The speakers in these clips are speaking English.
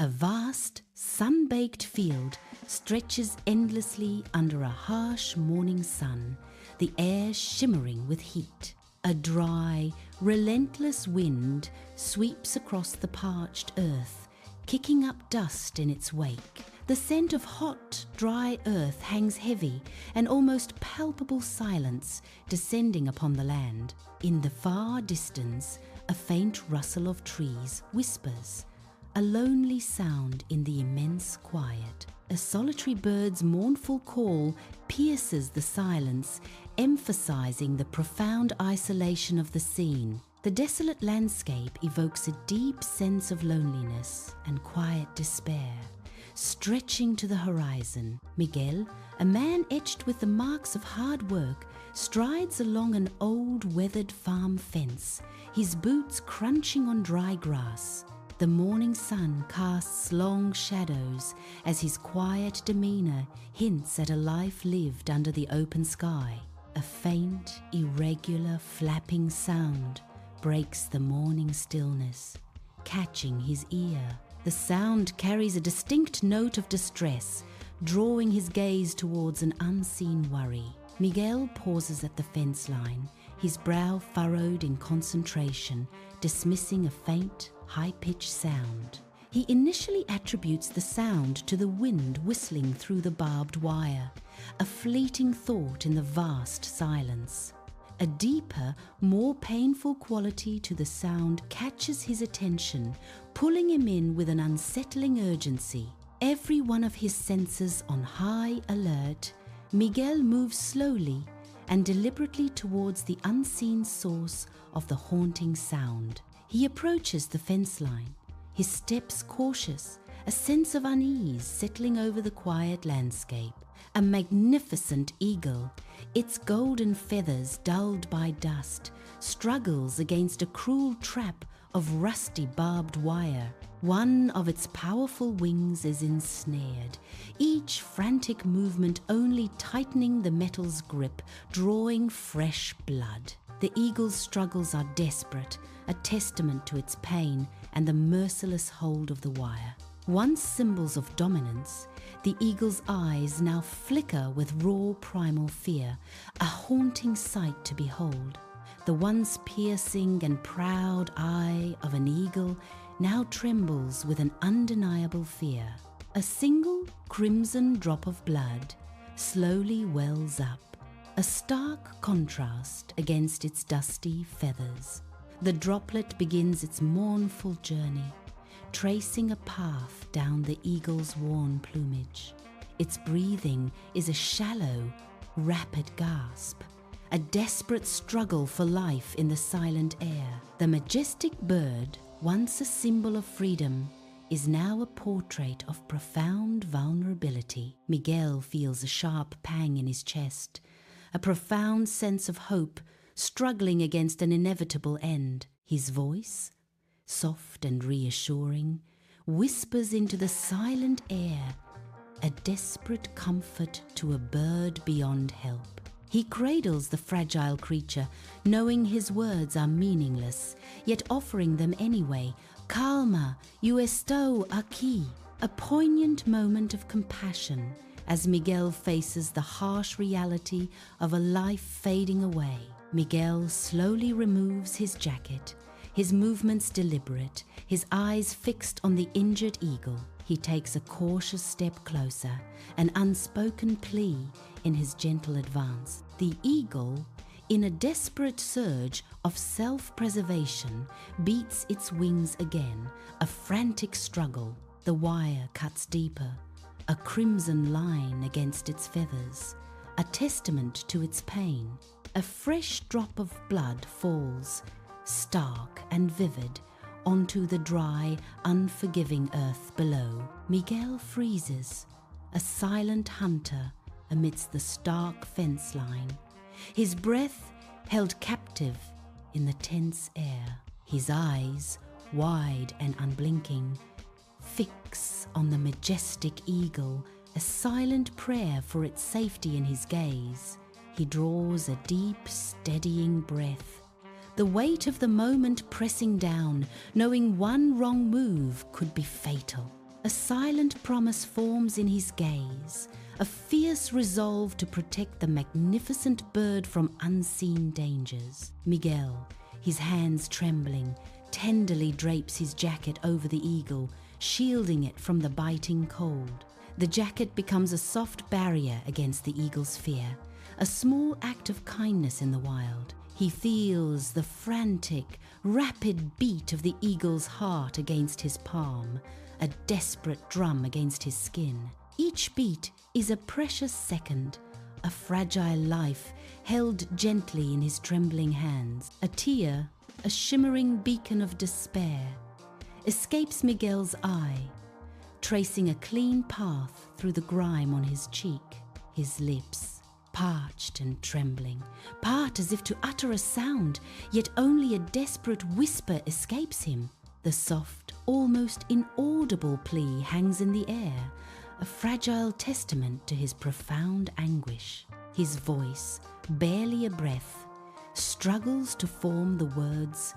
A vast, sun-baked field stretches endlessly under a harsh morning sun, the air shimmering with heat. A dry, relentless wind sweeps across the parched earth, kicking up dust in its wake. The scent of hot, dry earth hangs heavy, an almost palpable silence descending upon the land. In the far distance, a faint rustle of trees whispers, a lonely sound in the immense quiet. A solitary bird's mournful call pierces the silence, emphasizing the profound isolation of the scene. The desolate landscape evokes a deep sense of loneliness and quiet despair. Stretching to the horizon, Miguel, a man etched with the marks of hard work, strides along an old weathered farm fence, his boots crunching on dry grass. The morning sun casts long shadows as his quiet demeanor hints at a life lived under the open sky. A faint, irregular, flapping sound breaks the morning stillness, catching his ear. The sound carries a distinct note of distress, drawing his gaze towards an unseen worry. Miguel pauses at the fence line, his brow furrowed in concentration, dismissing a faint, high-pitched sound. He initially attributes the sound to the wind whistling through the barbed wire, a fleeting thought in the vast silence. A deeper, more painful quality to the sound catches his attention, pulling him in with an unsettling urgency. Every one of his senses on high alert, Miguel moves slowly and deliberately towards the unseen source of the haunting sound. He approaches the fence line, his steps cautious, a sense of unease settling over the quiet landscape. A magnificent eagle, its golden feathers dulled by dust, struggles against a cruel trap of rusty barbed wire. One of its powerful wings is ensnared, each frantic movement only tightening the metal's grip, drawing fresh blood. The eagle's struggles are desperate, a testament to its pain and the merciless hold of the wire. Once symbols of dominance, the eagle's eyes now flicker with raw primal fear, a haunting sight to behold. The once piercing and proud eye of an eagle now trembles with an undeniable fear. A single crimson drop of blood slowly wells up, a stark contrast against its dusty feathers. The droplet begins its mournful journey, tracing a path down the eagle's worn plumage. Its breathing is a shallow, rapid gasp, a desperate struggle for life in the silent air. The majestic bird, once a symbol of freedom, is now a portrait of profound vulnerability. Miguel feels a sharp pang in his chest, a profound sense of hope struggling against an inevitable end. His voice, soft and reassuring, whispers into the silent air, a desperate comfort to a bird beyond help. He cradles the fragile creature, knowing his words are meaningless, yet offering them anyway. Calma, yo estoy aquí. A poignant moment of compassion as Miguel faces the harsh reality of a life fading away. Miguel slowly removes his jacket, his movements deliberate, his eyes fixed on the injured eagle. He takes a cautious step closer, an unspoken plea in his gentle advance. The eagle, in a desperate surge of self-preservation, beats its wings again, a frantic struggle. The wire cuts deeper, a crimson line against its feathers, a testament to its pain. A fresh drop of blood falls, stark and vivid, onto the dry, unforgiving earth below. Miguel freezes, a silent hunter amidst the stark fence line, his breath held captive in the tense air. His eyes, wide and unblinking, fix on the majestic eagle, a silent prayer for its safety in his gaze. He draws a deep, steadying breath, the weight of the moment pressing down, knowing one wrong move could be fatal. A silent promise forms in his gaze, a fierce resolve to protect the magnificent bird from unseen dangers. Miguel, his hands trembling, tenderly drapes his jacket over the eagle, shielding it from the biting cold. The jacket becomes a soft barrier against the eagle's fear, a small act of kindness in the wild. He feels the frantic, rapid beat of the eagle's heart against his palm, a desperate drum against his skin. Each beat is a precious second, a fragile life held gently in his trembling hands. A tear, a shimmering beacon of despair, escapes Miguel's eye, tracing a clean path through the grime on his cheek. His lips, parched and trembling, part as if to utter a sound, yet only a desperate whisper escapes him. The soft, almost inaudible plea hangs in the air, a fragile testament to his profound anguish. His voice, barely a breath, struggles to form the words,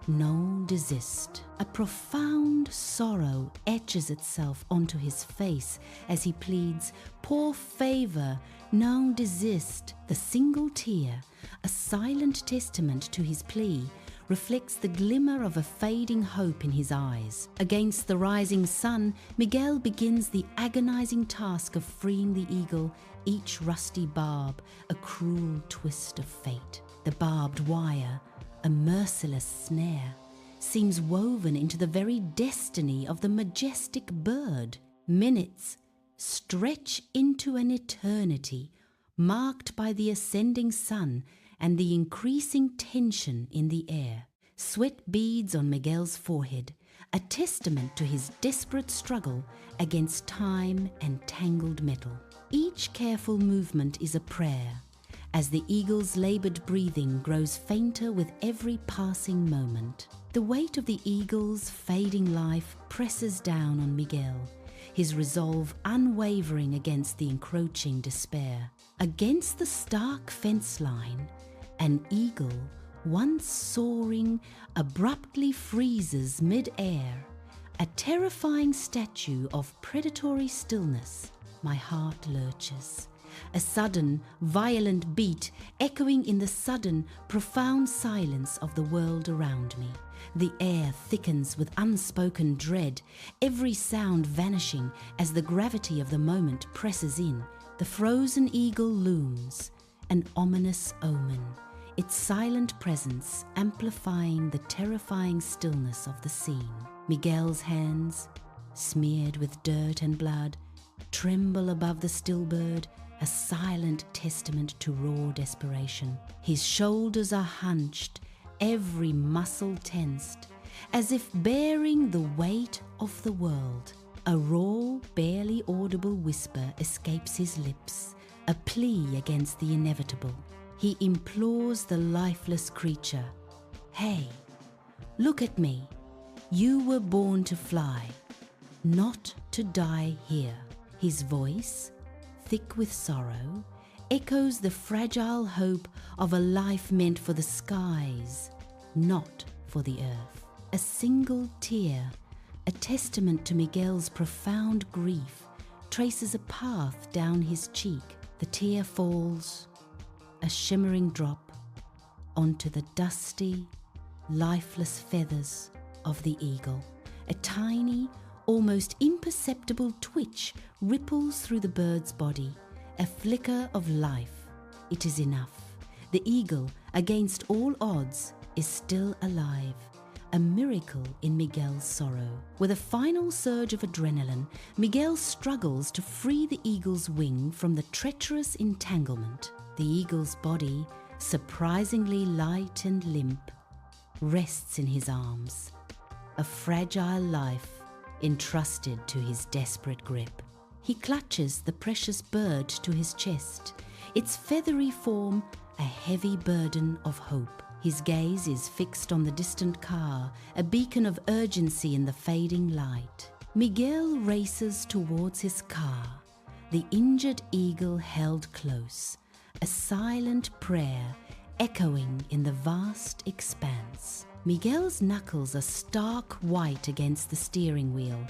"No desist." A profound sorrow etches itself onto his face as he pleads, "Por favor, no desist." The single tear, a silent testament to his plea, reflects the glimmer of a fading hope in his eyes. Against the rising sun, Miguel begins the agonizing task of freeing the eagle, each rusty barb a cruel twist of fate. The barbed wire, a merciless snare, seems woven into the very destiny of the majestic bird. Minutes stretch into an eternity, marked by the ascending sun and the increasing tension in the air. Sweat beads on Miguel's forehead, a testament to his desperate struggle against time and tangled metal. Each careful movement is a prayer, as the eagle's labored breathing grows fainter with every passing moment. The weight of the eagle's fading life presses down on Miguel, his resolve unwavering against the encroaching despair. Against the stark fence line, an eagle, once soaring, abruptly freezes mid-air, a terrifying statue of predatory stillness. My heart lurches. A sudden, violent beat echoing in the sudden, profound silence of the world around me. The air thickens with unspoken dread, every sound vanishing as the gravity of the moment presses in. The frozen eagle looms, an ominous omen, its silent presence amplifying the terrifying stillness of the scene. Miguel's hands, smeared with dirt and blood, tremble above the still bird, a silent testament to raw desperation. His shoulders are hunched, every muscle tensed, as if bearing the weight of the world. A raw, barely audible whisper escapes his lips, a plea against the inevitable. He implores the lifeless creature, "Hey, look at me. You were born to fly, not to die here." His voice, thick with sorrow, echoes the fragile hope of a life meant for the skies, not for the earth. A single tear, a testament to Miguel's profound grief, traces a path down his cheek. The tear falls, a shimmering drop, onto the dusty, lifeless feathers of the eagle. A tiny, almost imperceptible twitch ripples through the bird's body, a flicker of life. It is enough. The eagle, against all odds, is still alive, a miracle in Miguel's sorrow. With a final surge of adrenaline, Miguel struggles to free the eagle's wing from the treacherous entanglement. The eagle's body, surprisingly light and limp, rests in his arms, a fragile life entrusted to his desperate grip. He clutches the precious bird to his chest, its feathery form a heavy burden of hope. His gaze is fixed on the distant car, a beacon of urgency in the fading light. Miguel races towards his car, the injured eagle held close, a silent prayer echoing in the vast expanse. Miguel's knuckles are stark white against the steering wheel,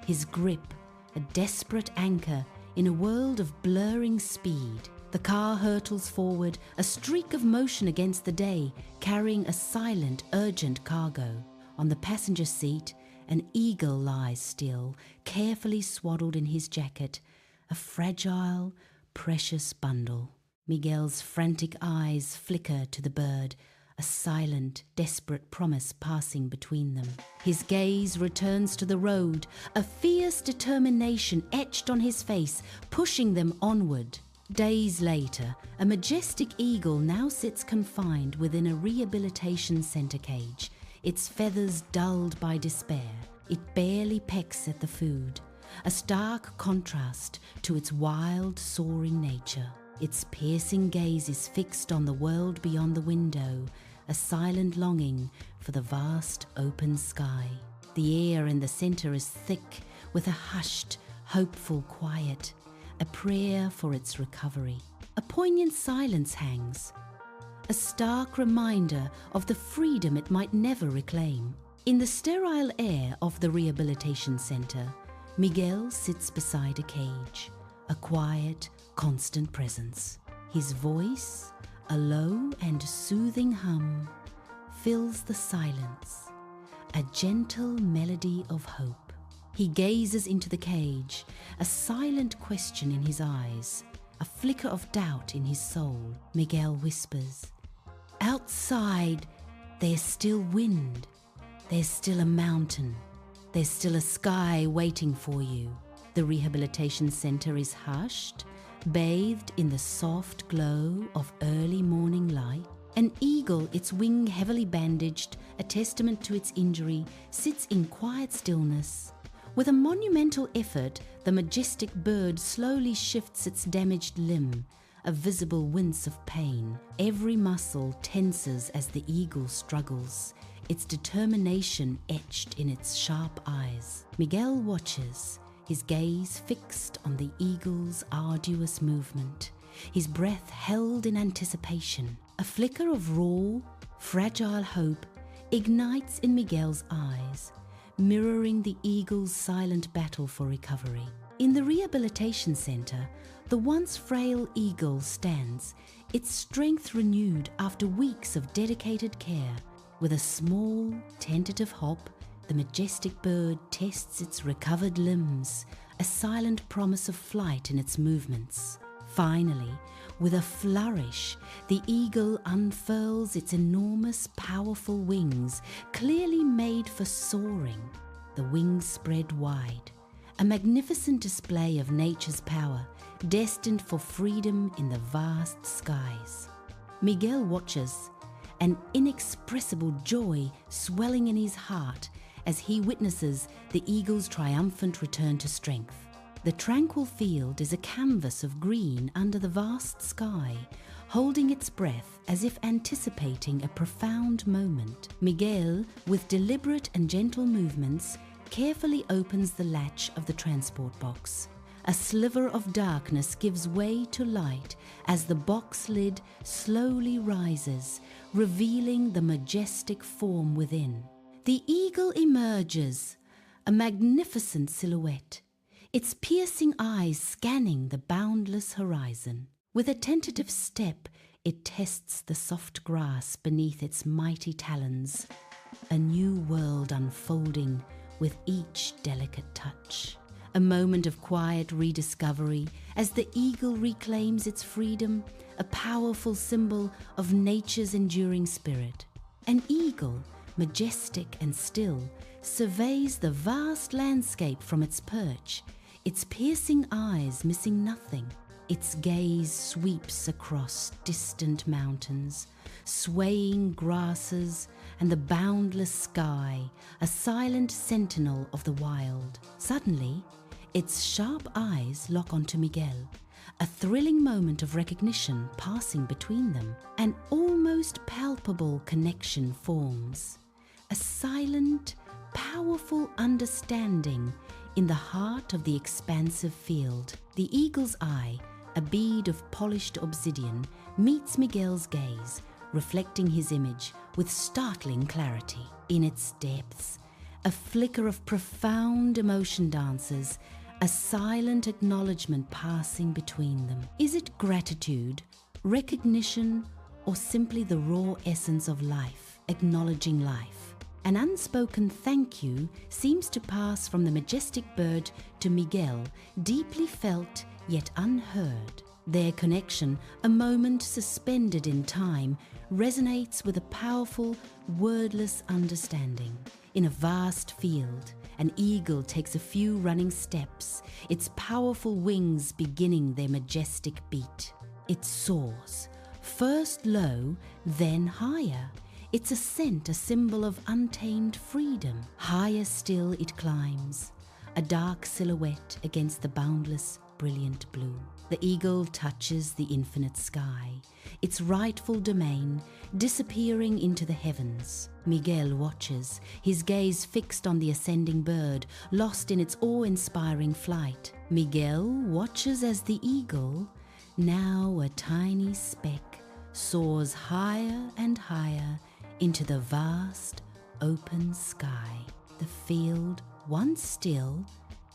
his grip a desperate anchor in a world of blurring speed. The car hurtles forward, a streak of motion against the day, carrying a silent, urgent cargo. On the passenger seat, an eagle lies still, carefully swaddled in his jacket, a fragile, precious bundle. Miguel's frantic eyes flicker to the bird, a silent, desperate promise passing between them. His gaze returns to the road, a fierce determination etched on his face, pushing them onward. Days later, a majestic eagle now sits confined within a rehabilitation center cage, its feathers dulled by despair. It barely pecks at the food, a stark contrast to its wild, soaring nature. Its piercing gaze is fixed on the world beyond the window, a silent longing for the vast open sky. The air in the center is thick with a hushed, hopeful quiet, a prayer for its recovery. A poignant silence hangs, a stark reminder of the freedom it might never reclaim. In the sterile air of the rehabilitation center, Miguel sits beside a cage, a quiet, constant presence. His voice, a low and soothing hum, fills the silence, a gentle melody of hope. He gazes into the cage, a silent question in his eyes, a flicker of doubt in his soul. Miguel whispers, "Outside, there's still wind, there's still a mountain, there's still a sky waiting for you." The rehabilitation center is hushed, bathed in the soft glow of early morning light. An eagle, its wing heavily bandaged, a testament to its injury, sits in quiet stillness. With a monumental effort, the majestic bird slowly shifts its damaged limb, a visible wince of pain. Every muscle tenses as the eagle struggles, its determination etched in its sharp eyes. Miguel watches, his gaze fixed on the eagle's arduous movement, his breath held in anticipation. A flicker of raw, fragile hope ignites in Miguel's eyes, mirroring the eagle's silent battle for recovery. In the rehabilitation center, the once frail eagle stands, its strength renewed after weeks of dedicated care. With a small, tentative hop, the majestic bird tests its recovered limbs, a silent promise of flight in its movements. Finally, with a flourish, the eagle unfurls its enormous, powerful wings, clearly made for soaring. The wings spread wide, a magnificent display of nature's power, destined for freedom in the vast skies. Miguel watches, an inexpressible joy swelling in his heart as he witnesses the eagle's triumphant return to strength. The tranquil field is a canvas of green under the vast sky, holding its breath as if anticipating a profound moment. Miguel, with deliberate and gentle movements, carefully opens the latch of the transport box. A sliver of darkness gives way to light as the box lid slowly rises, revealing the majestic form within. The eagle emerges, a magnificent silhouette, its piercing eyes scanning the boundless horizon. With a tentative step, it tests the soft grass beneath its mighty talons, a new world unfolding with each delicate touch. A moment of quiet rediscovery as the eagle reclaims its freedom, a powerful symbol of nature's enduring spirit. An eagle, majestic and still, surveys the vast landscape from its perch, its piercing eyes missing nothing. Its gaze sweeps across distant mountains, swaying grasses, and the boundless sky, a silent sentinel of the wild. Suddenly, its sharp eyes lock onto Miguel, a thrilling moment of recognition passing between them. An almost palpable connection forms, a silent, powerful understanding in the heart of the expansive field. The eagle's eye, a bead of polished obsidian, meets Miguel's gaze, reflecting his image with startling clarity. In its depths, a flicker of profound emotion dances, a silent acknowledgement passing between them. Is it gratitude, recognition, or simply the raw essence of life, acknowledging life? An unspoken thank you seems to pass from the majestic bird to Miguel, deeply felt yet unheard. Their connection, a moment suspended in time, resonates with a powerful, wordless understanding. In a vast field, an eagle takes a few running steps, its powerful wings beginning their majestic beat. It soars, first low, then higher. Its ascent a symbol of untamed freedom. Higher still it climbs, a dark silhouette against the boundless, brilliant blue. The eagle touches the infinite sky, its rightful domain, disappearing into the heavens. Miguel watches, his gaze fixed on the ascending bird, lost in its awe-inspiring flight. Miguel watches as the eagle, now a tiny speck, soars higher and higher into the vast, open sky. The field, once still,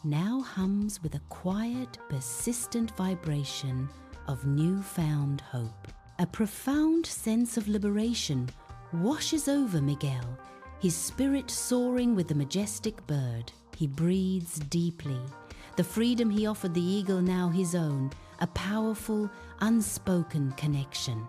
now hums with a quiet, persistent vibration of newfound hope. A profound sense of liberation washes over Miguel, his spirit soaring with the majestic bird. He breathes deeply. The freedom he offered the eagle now his own, a powerful, unspoken connection.